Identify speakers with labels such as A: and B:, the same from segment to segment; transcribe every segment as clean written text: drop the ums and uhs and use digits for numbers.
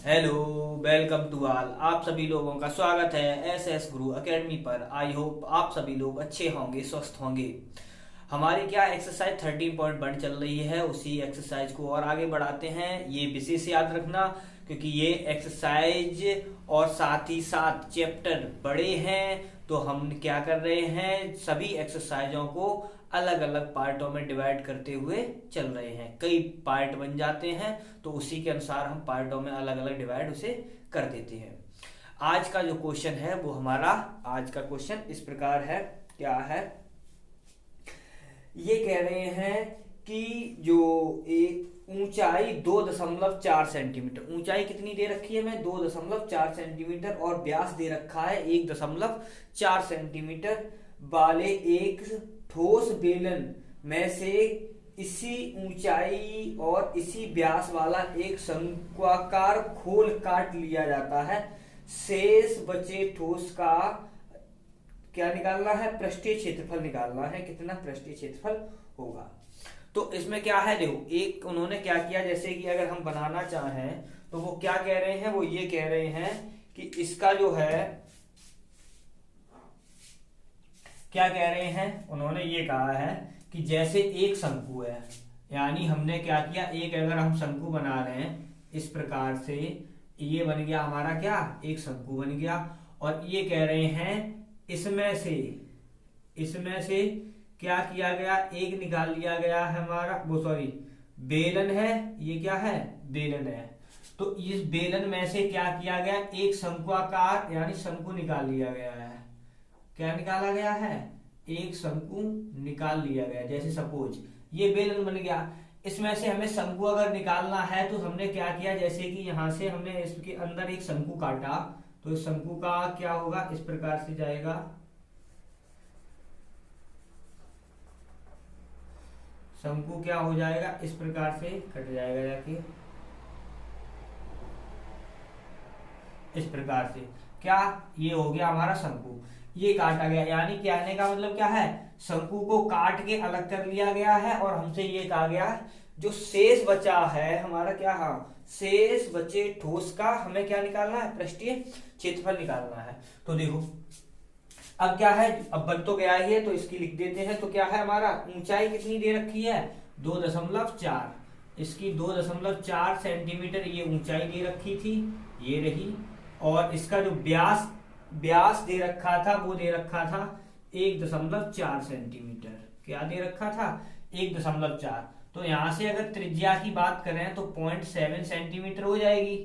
A: Hello, welcome to all. आप सभी लोगों का स्वागत है एस एस गुरु एकेडमी पर। आई होप आप सभी लोग अच्छे होंगे, स्वस्थ होंगे। हमारी क्या एक्सरसाइज 13.1 चल रही है, उसी एक्सरसाइज को और आगे बढ़ाते हैं। ये विशेष याद रखना क्योंकि ये एक्सरसाइज और साथ ही साथ चैप्टर बड़े हैं, तो हम क्या कर रहे हैं, सभी एक्सरसाइजों को अलग अलग पार्टों में डिवाइड करते हुए चल रहे हैं। कई पार्ट बन जाते हैं तो उसी के अनुसार हम पार्टों में अलग अलग डिवाइड उसे कर देते हैं। आज का जो क्वेश्चन है वो हमारा आज का क्वेश्चन इस प्रकार है। क्या है, ये कह रहे हैं कि जो एक ऊंचाई 2.4 सेंटीमीटर, ऊंचाई कितनी दे रखी है हमें 2.4 सेंटीमीटर, और व्यास दे रखा है 1.4 सेंटीमीटर वाले एक ठोस बेलन में से इसी ऊंचाई और इसी व्यास वाला एक शंक्वाकार खोल काट लिया जाता है। शेष बचे ठोस का क्या निकालना है, पृष्ठीय क्षेत्रफल निकालना है। कितना पृष्ठीय क्षेत्रफल होगा। तो इसमें क्या है, देखो एक उन्होंने क्या किया, जैसे कि अगर हम बनाना चाहें तो वो क्या कह रहे हैं, वो ये कह रहे हैं कि इसका जो है, क्या कह रहे हैं, उन्होंने ये कहा है कि जैसे एक शंकु है, यानी हमने क्या किया, एक अगर हम शंकु बना रहे हैं इस प्रकार से, ये बन गया हमारा क्या, एक शंकु बन गया। और ये कह रहे हैं इसमें से क्या किया गया, एक निकाल लिया गया है हमारा, वो सॉरी बेलन है, ये क्या है, बेलन है। तो इस बेलन में से क्या किया गया, एक शंक्वाकार यानी शंकु निकाल लिया गया है। क्या निकाला गया है, एक शंकु निकाल लिया गया। जैसे सपोज ये बेलन बन गया, इसमें से हमें शंकु अगर निकालना है तो हमने क्या किया, जैसे कि यहां से हमने इसके अंदर एक शंकु काटा, तो इस शंकु का क्या होगा, इस प्रकार से जाएगा, शंकु क्या हो जाएगा, इस प्रकार से कट जाएगा जाके, इस प्रकार से क्या, ये हो गया हमारा शंकु, ये काटा गया। यानी कहने का मतलब क्या है, शंकु को काट के अलग कर लिया गया है और हमसे ये कहा गया जो शेष बचा है हमारा क्या, हाँ शेष बचे ठोस का हमें क्या निकालना है, पृष्ठीय क्षेत्रफल निकालना है। तो देखो अब क्या है, अब बन तो गया ही है तो इसकी लिख देते हैं। तो क्या है हमारा, ऊंचाई कितनी दे रखी है 2.4, इसकी 2.4 सेंटीमीटर ये ऊंचाई दे रखी थी, ये रही। और इसका जो व्यास दे रखा था वो दे रखा था 1.4 सेंटीमीटर। क्या दे रखा था, 1.4। तो यहां से अगर त्रिज्या की बात करें तो 0.7 सेंटीमीटर हो जाएगी।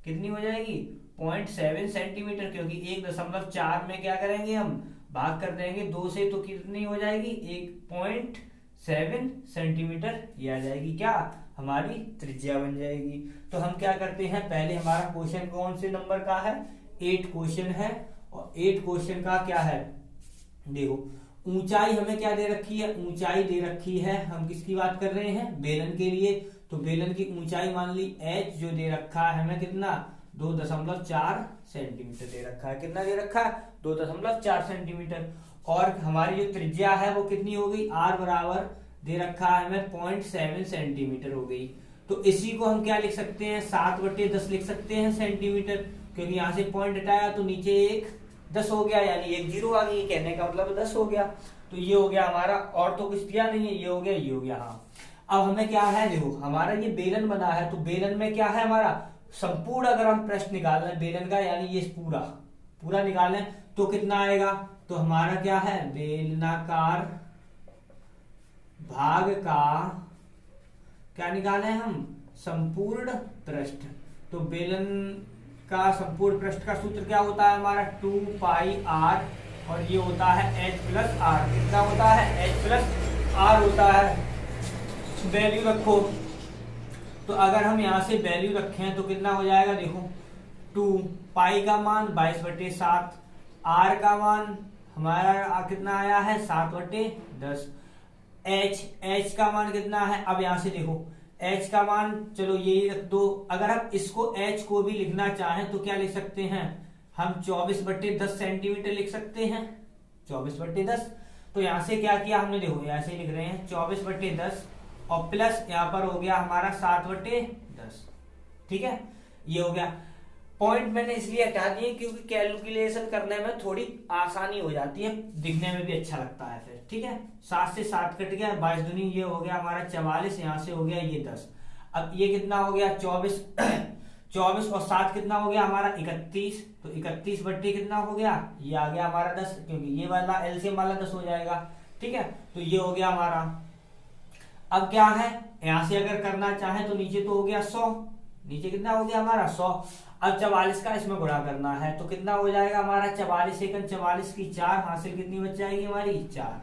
A: कितनी हो जाएगी, 0.7 सेंटीमीटर, क्योंकि 1.4 में क्या करेंगे हम, भाग कर देंगे 2 से, तो कितनी हो जाएगी 1.7 सेंटीमीटर ये आ जाएगी, क्या हमारी त्रिज्या बन जाएगी। तो हम क्या करते हैं, पहले हमारा क्वेश्चन कौन से नंबर का है, 8 क्वेश्चन है। और 8 क्वेश्चन का क्या है, देखो ऊंचाई हमें क्या दे रखी है, ऊंचाई दे रखी है, हम किसकी बात कर रहे हैं, बेलन के लिए। तो बेलन की ऊंचाई मान ली h जो दे रखा है हमें कितना, 2.4 सेंटीमीटर दे रखा है। कितना दे रखा है, 2.4 सेंटीमीटर। और हमारी जो त्रिज्या है वो कितनी हो गई, r बराबर दे रखा है हमें 0.7 सेंटीमीटर हो गई। तो इसी को हम क्या लिख सकते हैं, 7/10 लिख सकते हैं सेंटीमीटर, क्योंकि यहां से पॉइंट हटाया तो नीचे एक 10 हो गया, यानी एक 0 आ गई, कहने का मतलब 10 हो गया। तो ये हो गया हमारा, और तो कुछ दिया नहीं है, ये हो गया, ये हो गया। हाँ अब हमें क्या है, देखो हमारा ये बेलन बना है, तो बेलन में क्या है हमारा, संपूर्ण अगर हम पृष्ठ निकाल लें बेलन का, यानी ये पूरा निकाल लें तो कितना आएगा, तो हमारा क्या है, बेलनाकार भाग का क्या निकाले हम, संपूर्ण पृष्ठ। तो बेलन का संपूर्ण पृष्ठ का सूत्र क्या होता है हमारा, 2πr, और ये होता है h+r। कितना होता है, h+r होता है। वैल्यू रखो, तो अगर हम यहां से वैल्यू रखें तो कितना हो जाएगा, देखो 2 का मान 22/7, r का मान हमारा कितना आया है 7/10, h का मान कितना है, अब यहां से देखो h का मान चलो यही रख दो। अगर हम इसको h को भी लिखना चाहें तो क्या लिख सकते हैं हम, 24/10 सेंटीमीटर लिख सकते हैं, 24/10। तो यहां से क्या किया हमने, देखो ऐसे लिख रहे हैं 24/10 और प्लस यहाँ पर हो गया हमारा 7/10। ठीक है, ये हो गया। पॉइंट मैंने इसलिए हटा दिए क्योंकि कैलकुलेशन करने में थोड़ी आसानी हो जाती है, दिखने में भी अच्छा लगता है फिर। ठीक है, 7 से 7 कट गया, 22 दूनी ये हो गया हमारा 44, यहाँ से हो गया ये 10। अब ये कितना हो गया 24 24 और 7 कितना हो गया हमारा 31, तो 31 बट्टे कितना हो गया, ये आ गया हमारा 10, क्योंकि ये वाला एलसीएम वाला 10 हो जाएगा। ठीक है, तो ये हो गया हमारा। अब क्या है, यहां से अगर करना चाहे तो नीचे तो हो गया 100, नीचे कितना हो गया हमारा 100। अब 44 का इसमें गुणा करना है तो कितना हो जाएगा हमारा 44 एकम 44 की 4, हासिल कितनी बच जाएगी हमारी 4,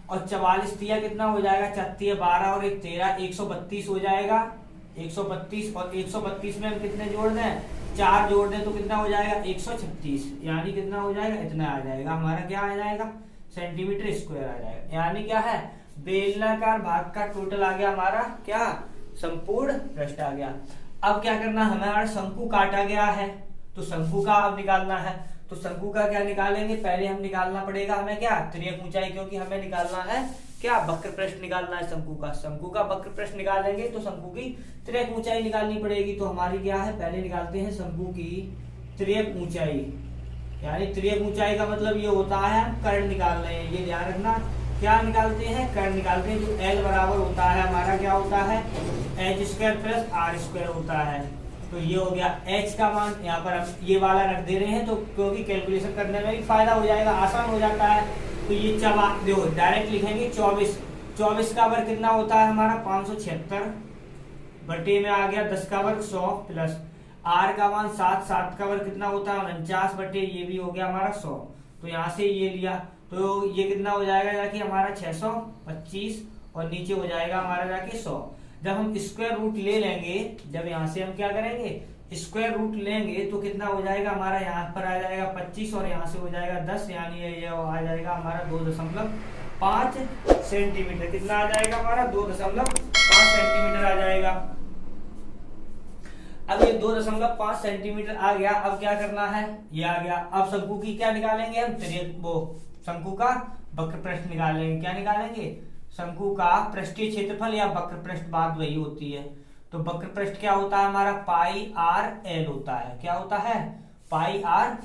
A: और 44 तिया कितना हो जाएगा 4 12 और 1 13, 132 हो जाएगा। 132 और 132 में हम कितने जोड़ दें, 4 जोड़ दें तो कितना हो जाएगा 136, यानी कितना हो जाएगा इतना आ जाएगा हमारा, क्या आ जाएगा सेंटीमीटर स्क्वायर आ जाएगा। यानी क्या है, बेलनाकार भाग का टोटल आ गया हमारा क्या, संपूर्ण पृष्ठ आ गया। अब क्या करना, हमारा शंकु काटा गया है तो शंकु का अब निकालना है। तो शंकु का क्या निकालेंगे, पहले हम निकालना पड़ेगा हमें क्या, तिर्यक ऊंचाई, क्योंकि हमें निकालना है क्या, वक्र पृष्ठ निकालना है शंकु का। शंकु का वक्र पृष्ठ निकालेंगे तो शंकु की तिर्यक ऊंचाई निकालनी पड़ेगी। तो हमारी क्या है, पहले निकालते हैं शंकु की तिर्यक ऊंचाई, यानी तिर्यक ऊंचाई का मतलब ये होता है हम कर्ण निकाल रहे हैं, ये ध्यान रखना, क्या निकालते हैं, कर्ण निकालते हैं। जो L बराबर होता है हमारा क्या होता है, h² प्लस r² होता है। तो ये हो गया h का मान, यहाँ पर हम ये वाला रख दे रहे हैं तो क्योंकि कैलकुलेशन करने में भी फायदा हो जाएगा, आसान हो जाता है। तो ये देखो डायरेक्ट लिखेंगे 24, 24 का वर्ग कितना होता है हमारा 576 बटे में आ गया 10 का वर्ग 100 प्लस r का मान 7, 7 का वर्ग कितना होता है 49 बटे ये भी हो गया हमारा 100। तो यहाँ से ये लिया तो ये कितना हो जाएगा जाके हमारा 625 और नीचे हो जाएगा हमारा जाके 100। जब हम स्क्वायर रूट ले लेंगे, जब यहाँ से हम क्या करेंगे स्क्वायर रूट लेंगे तो कितना हो जाएगा हमारा, यहाँ पर आ जाएगा 25 और यहाँ से हो जाएगा 10, यानी ये आ जाएगा हमारा 2.5 सेंटीमीटर। कितना आ जाएगा हमारा 2.5 सेंटीमीटर आ जाएगा। अब ये 2.5 सेंटीमीटर आ गया। अब क्या करना है, ये आ गया। अब शंकु की क्या निकालेंगे हम, शंकु का वक्र पृष्ठ निकालेंगे। क्या निकालेंगे, शंकु का पृष्ठीय क्षेत्रफल या वक्र पृष्ठ, बात वही होती है। तो वक्र पृष्ठ क्या होता है हमारा, पाई आर एल होता है। क्या होता है, पाई आर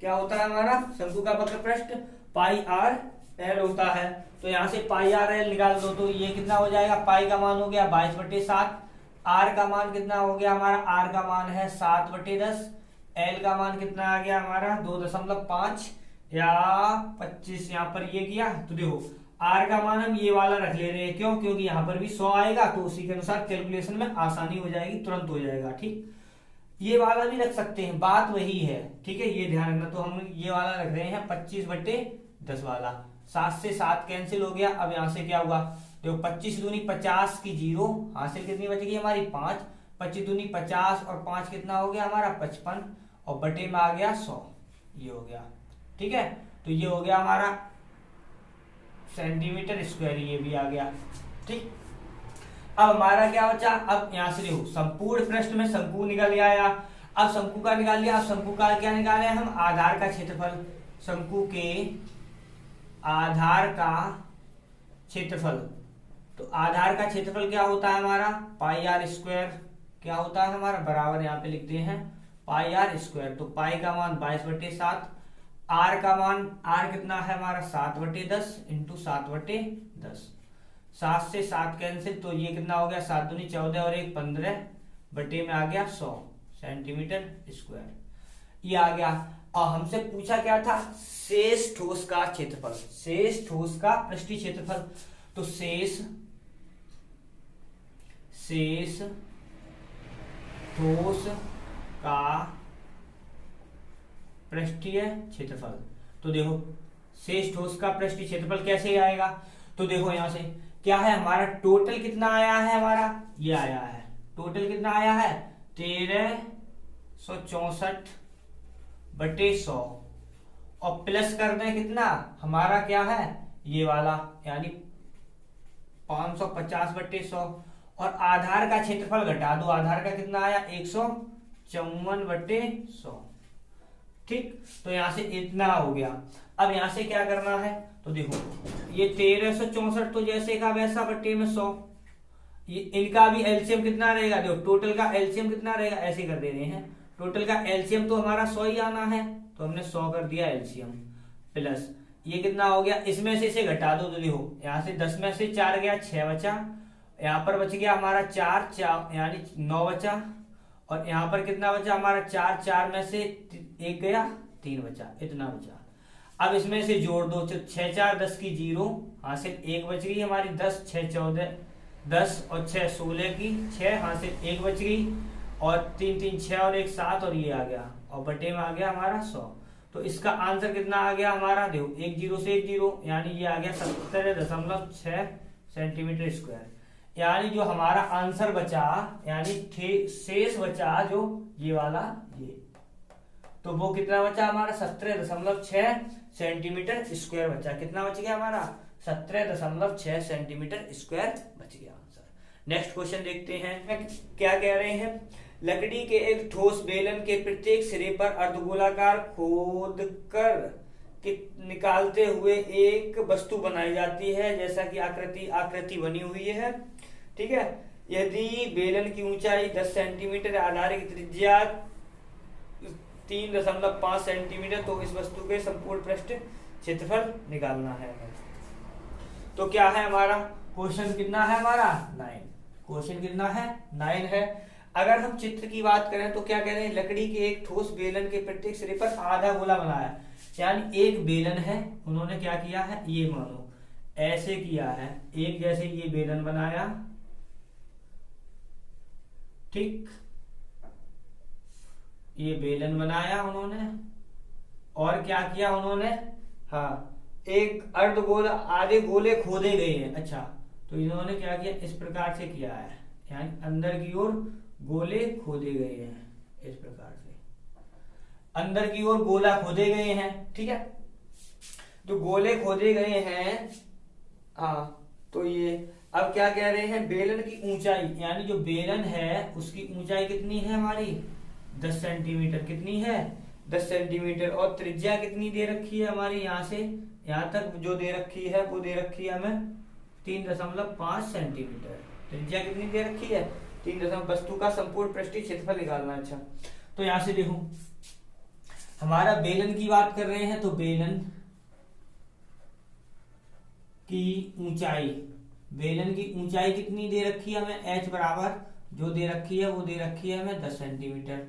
A: क्या होता है हमारा शंकु का वक्र पृष्ठ, पाई आर एल होता है। तो यहाँ से पाई आर एल निकाल दो तो ये कितना हो जाएगा, पाई का मान हो गया 22/7, आर का मान कितना हो गया हमारा, आर का मान है 7/10, एल का मान कितना आ गया हमारा 2.5 या 25, यहाँ पर ये किया तो देखो आर का मान हम ये वाला रख ले रहे हैं, क्यों, क्योंकि यहाँ पर भी 100 आएगा तो उसी के अनुसार कैलकुलेशन में आसानी हो जाएगी, तुरंत हो जाएगा। ठीक, ये वाला भी रख सकते हैं, बात वही है। ठीक है, ये ध्यान रखना। तो हम ये वाला रख रहे हैं 25/10 वाला। 7 से 7 कैंसिल हो गया। अब यहाँ से क्या हुआ, देखो 25 दूनी 50 की 0, हासिल कितनी बचेगी हमारी 5, 25 दूनी 50 और 5 कितना हो गया हमारा 55 और बटे में आ गया 100, ये हो गया। ठीक है, तो ये हो गया हमारा सेंटीमीटर स्क्वायर, ये भी आ गया। ठीक, अब हमारा क्या बचा, अब यहां से देखो संपूर्ण पृष्ठ में शंकु निकल आया। अब शंकु का निकाल लिया। अब शंकु का क्या निकाले हम, आधार का क्षेत्रफल, शंकु के आधार का क्षेत्रफल। तो आधार का क्षेत्रफल क्या होता है हमारा, पाई आर स्क्वायर, क्या होता है हमारा, बराबर यहाँ पे लिखते हैं पाई आर स्क्वायर। तो पाई का मान 22/7, आर का मान, आर कितना है हमारा 7/10 इंटू 7/10। 7 से 7 कैंसिल तो ये कितना हो गया 7 दूनी 14 और 1 15 बटे में आ गया 100 सेंटीमीटर स्क्वायर, ये आ गया। और हमसे पूछा क्या था, शेष ठोस का क्षेत्रफल, शेष ठोस का पृष्ठीय क्षेत्रफल। तो शेष ठोस का पृष्ठीय क्षेत्रफल। तो देखो शेष ठोस का पृष्ठीय क्षेत्रफल कैसे आएगा, तो देखो यहां से क्या है हमारा, टोटल कितना आया है हमारा, ये आया है, टोटल कितना आया है 1364/100 और प्लस कर दें कितना हमारा क्या है ये वाला, यानी 550/100 और आधार का क्षेत्रफल घटा दो, आधार का कितना आया 154/100। ठीक, तो यहां से इतना हो गया। अब यहां से क्या करना है, तो देखो ये 1364 तो जैसे का वैसा बटे में 100। इनका भी एलसीएम कितना रहेगा, देखो टोटल का एलसीएम कितना रहेगा, ऐसे कर दे रहे हैं। टोटल का एलसीएम तो हमारा 100 ही आना है, तो हमने 100 कर दिया एलसीएम। प्लस ये कितना हो गया, इसमें से इसे घटा दो तो देखो यहाँ से 10 में से 4 गया, 6 बचा। यहाँ पर बच गया हमारा 4 यानी 9 बचा। और यहाँ पर कितना बचा हमारा 4, 4 में से 1 गया, 3 बचा, इतना बचा। अब इसमें से जोड़ दो, 6 4 10 की 0, हासिल 1 बच गई हमारी, 10 6 14 10 और 6 16 की 6, हासिल 1 बच गई। और 3 3 6 और 1 7, और ये आ गया, और बटे में आ गया हमारा 100। तो इसका आंसर कितना आ गया हमारा, देखो 1 0 से 1 0, यानी ये आ गया 70.6 सेंटीमीटर स्क्वायर। यानी जो हमारा आंसर बचा, यानी शेष बचा जो ये वाला, ये तो वो कितना बचा हमारा 17.6 सेंटीमीटर स्क्वायर बचा। कितना बच गया हमारा 17.6 सेंटीमीटर स्क्वायर बच गया आंसर। नेक्स्ट क्वेश्चन देखते हैं क्या कह रहे हैं। लकड़ी के एक ठोस बेलन के प्रत्येक सिरे पर अर्धगोलाकार खोदकर निकालते हुए एक वस्तु बनाई जाती है, जैसा कि आकृति बनी हुई है। ठीक है, यदि बेलन की ऊंचाई 10 सेंटीमीटर, आधार की त्रिज्या 3.5 सेंटीमीटर, तो इस वस्तु के संपूर्ण पृष्ठ क्षेत्रफल निकालना है। तो क्या है हमारा क्वेश्चन, कितना है हमारा 9। क्वेश्चन कितना है 9 है। अगर हम चित्र की बात करें तो क्या कह रहे हैं, लकड़ी के एक ठोस बेलन के प्रत्येक सिरे पर आधा गोला बनाया, यानी एक बेलन है, उन्होंने क्या किया है, ये मानो ऐसे किया है, एक जैसे ये बेलन बनाया, ठीक, ये बेलन बनाया उन्होंने, और क्या किया उन्होंने, हाँ, एक अर्धगोला, आधे गोले खोदे गए हैं। अच्छा, तो इन्होंने क्या किया, इस प्रकार से किया है, यानी अंदर की ओर गोले खोदे गए हैं, इस प्रकार से अंदर की ओर गोला खोदे गए हैं। ठीक है, तो गोले खोदे गए हैं, हाँ, तो ये अब क्या कह रहे हैं, बेलन की ऊंचाई, यानी जो बेलन है उसकी ऊंचाई कितनी है हमारी 10 सेंटीमीटर, कितनी है 10 सेंटीमीटर, और त्रिज्या कितनी दे रखी है हमारी, यहाँ से यहाँ तक जो दे रखी है वो दे रखी है हमें 3.5 सेंटीमीटर। त्रिज्या कितनी दे रखी है 3 वस्तु का संपूर्ण पृष्ठीय क्षेत्रफल निकालना। अच्छा, तो यहां से देखो हमारा बेलन की बात कर रहे हैं, तो बेलन की ऊंचाई कितनी दे रखी है हमें, h बराबर जो दे रखी है वो दे रखी है हमें 10 सेंटीमीटर।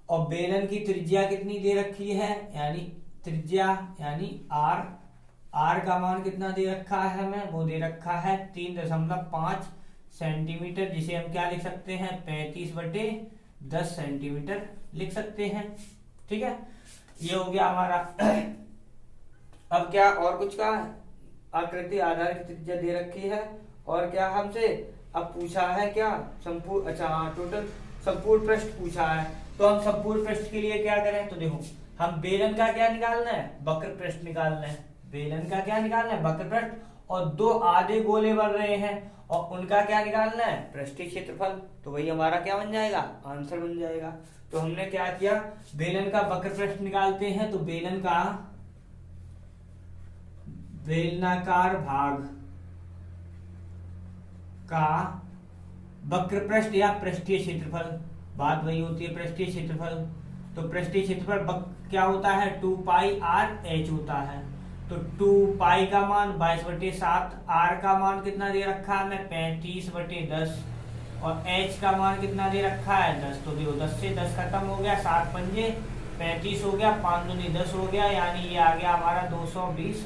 A: और बेलन की त्रिज्या कितनी दे रखी है, यानी त्रिज्या यानी r का मान कितना दे रखा है हमें, वो दे रखा है 3.5 सेंटीमीटर, जिसे हम क्या लिख सकते हैं 35/10 सेंटीमीटर लिख सकते हैं। ठीक है, ये हो गया हमारा। अब क्या और कुछ का आकृति आधार की त्रिज्या दे रखी है, और क्या हमसे अब पूछा है क्या संपूर्ण, अच्छा हाँ, टोटल संपूर्ण पृष्ठ पूछा है। तो हम संपूर्ण पृष्ठ के लिए क्या करें, तो देखो हम बेलन का क्या निकालना है, वक्र पृष्ठ निकालना है। बेलन का क्या निकालना है, वक्र पृष्ठ, और दो आधे गोले बन रहे हैं और उनका क्या निकालना है, पृष्ठीय क्षेत्रफल। तो वही हमारा क्या बन जाएगा, आंसर बन जाएगा। तो हमने क्या किया, बेलन का वक्र पृष्ठ निकालते हैं, तो बेलन का बेलनाकार भाग का वक्र पृष्ठ या पृष्ठीय क्षेत्रफल, बात वही होती है पृष्ठीय क्षेत्रफल। तो पृष्ठीय क्षेत्रफल क्या होता है 2πr/h होता है। तो 2π का मान 22/7, r का मान कितना दे रखा है हमें 35/10, और h का मान कितना दे रखा है 10। तो देखो 10 से 10 खत्म हो गया, 7 पंजे 35 हो गया, 5 दूनी 10 हो गया, यानी ये आ गया हमारा 220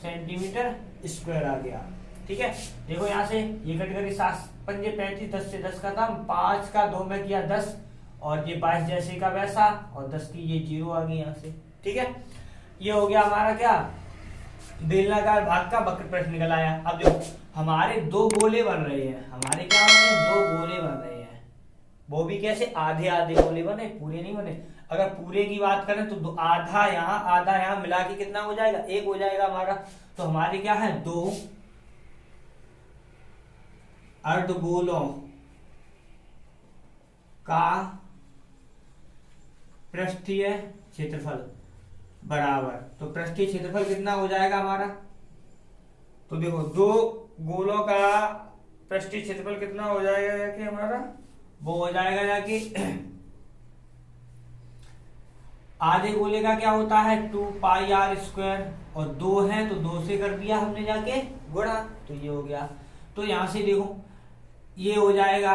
A: सेंटीमीटर स्क्वायर आ गया। ठीक है, देखो यहाँ से ये कट करके 7 पंजे 35, 10 से 10 खत्म, 5 का 2 में किया 10, और ये 22 जैसे का वैसा, और 10 की ये 0 आ गई यहाँ से। ठीक है, ये हो गया हमारा क्या बेलनाकार भाग का वक्र पृष्ठ निकल आया। अब देखो हमारे दो गोले बन रहे हैं, हमारे क्या बन रहे हैं, दो गोले बन रहे हैं, वो भी कैसे आधे आधे गोले बने, पूरे नहीं बने। अगर पूरे की बात करें तो आधा यहाँ मिला के कितना हो जाएगा, एक हो जाएगा हमारा। तो हमारे क्या है, दो अर्धगोलों का पृष्ठीय क्षेत्रफल बराबर, तो पृष्ठीय क्षेत्रफल कितना हो जाएगा हमारा, तो देखो दो गोलों का पृष्ठीय क्षेत्रफल कितना हो जाएगा जाके हमारा, वो हो जाएगा जाके आधे गोले का क्या होता है 2πr² और 2 है तो 2 से कर दिया हमने जाके गुणा, तो ये हो गया। तो यहां से देखो ये हो जाएगा,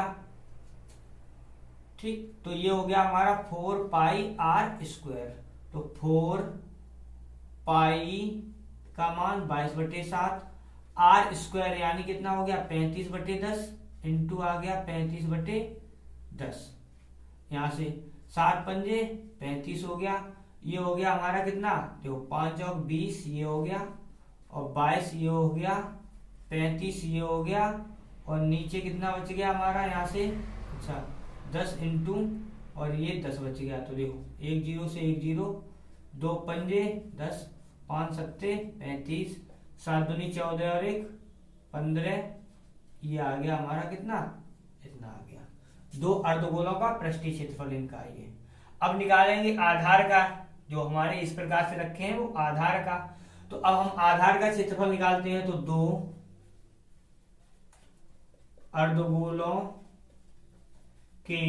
A: ठीक, तो ये हो गया हमारा 4πr²। तो 4π का मान 22/7, r² यानी कितना हो गया 35/10 इंटू आ गया 35/10। यहां से 7 पंजे 35 हो गया, ये हो गया हमारा कितना, देखो 5 और 20 ये हो गया, और 22 ये हो गया, 35 ये हो गया, और नीचे कितना बच गया हमारा यहाँ से, अच्छा 10 इंटू और ये 10 बच गया। तो देखो 1 0 से 1 0, 2 पंजे 10, 5 सत्ते 35, 7 दूनी 14 और 1 15, ये आ गया हमारा कितना, इतना आ गया। 2 अर्धगोलों का पृष्ठीय क्षेत्रफल इनका ये। अब निकालेंगे आधार का, जो हमारे इस प्रकार से रखे हैं वो आधार का। तो अब हम आधार का क्षेत्रफल निकालते हैं। तो 2 अर्धगोलों के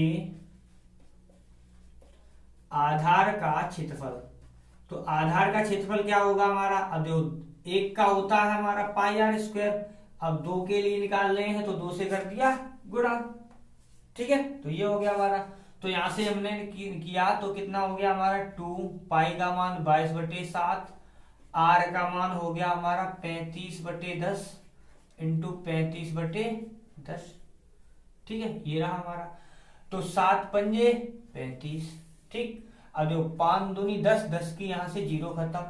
A: आधार का क्षेत्रफल, तो आधार का क्षेत्रफल क्या होगा हमारा, अब जो एक का होता है हमारा πr², अब 2 के लिए निकाल रहे हैं तो 2 से कर दिया गुणा, ठीक है, तो ये हो गया हमारा। तो यहां से हमने किया तो कितना हो गया हमारा 2π का मान 22/7, r का मान हो गया हमारा 35/10 इंटू 35/10, ठीक है, ये रहा हमारा। तो 7 पंजे 35, ठीक, अब जो 5 दूनी 10, 10 की यहां से 0 खत्म,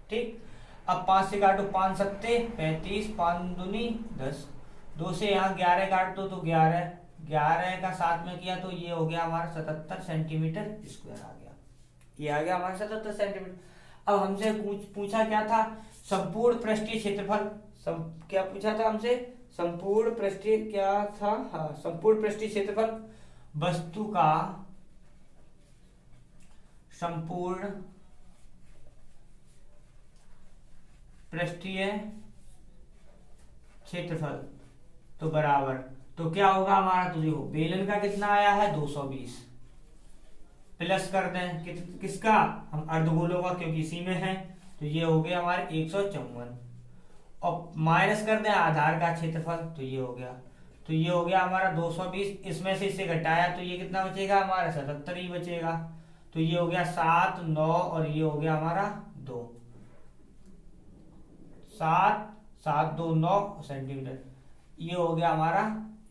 A: ठीक। अब 5 से काटो 5 सत्ते 35, 5 दूनी 10, 2 से यहाँ 11 काट दो तो 11, 11 का 7 में किया तो ये हो गया हमारा 77 सेंटीमीटर स्क्वायर आ गया, ये आ गया हमारा 77 सेंटीमीटर। अब हमसे पूछा क्या था, संपूर्ण पृष्ठीय क्षेत्रफल, क्या पूछा था हमसे, संपूर्ण पृष्ठीय क्या था, हाँ संपूर्ण पृष्ठीय क्षेत्रफल वस्तु का संपूर्ण पृष्ठीय क्षेत्रफल तो बराबर, तो क्या होगा हमारा, तो देखो बेलन का कितना आया है 220, प्लस कर दें किसका, हम अर्धगोलों का क्योंकि इसी में है, तो ये हो गया हमारे 154, और माइनस कर दें आधार का क्षेत्रफल, तो ये हो गया, तो ये हो गया हमारा 220, इसमें से इसे घटाया तो ये कितना बचेगा हमारा 77 ही बचेगा, तो ये हो गया 7 9 और ये हो गया हमारा 2, 7 7 2 9 सेंटीमीटर, ये हो गया हमारा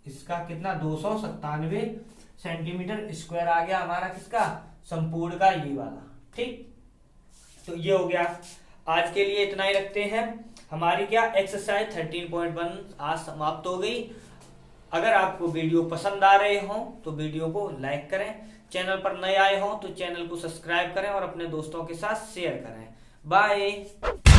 A: इसका कितना 297 सेंटीमीटर स्क्वायर आ गया हमारा किसका, संपूर्ण का ये वाला, ठीक। तो ये हो गया, आज के लिए इतना ही रखते हैं। हमारी क्या एक्सरसाइज 13.1 आज समाप्त हो गई। अगर आपको वीडियो पसंद आ रहे हो तो वीडियो को लाइक करें, चैनल पर नए आए हो तो चैनल को सब्सक्राइब करें और अपने दोस्तों के साथ शेयर करें। बाय।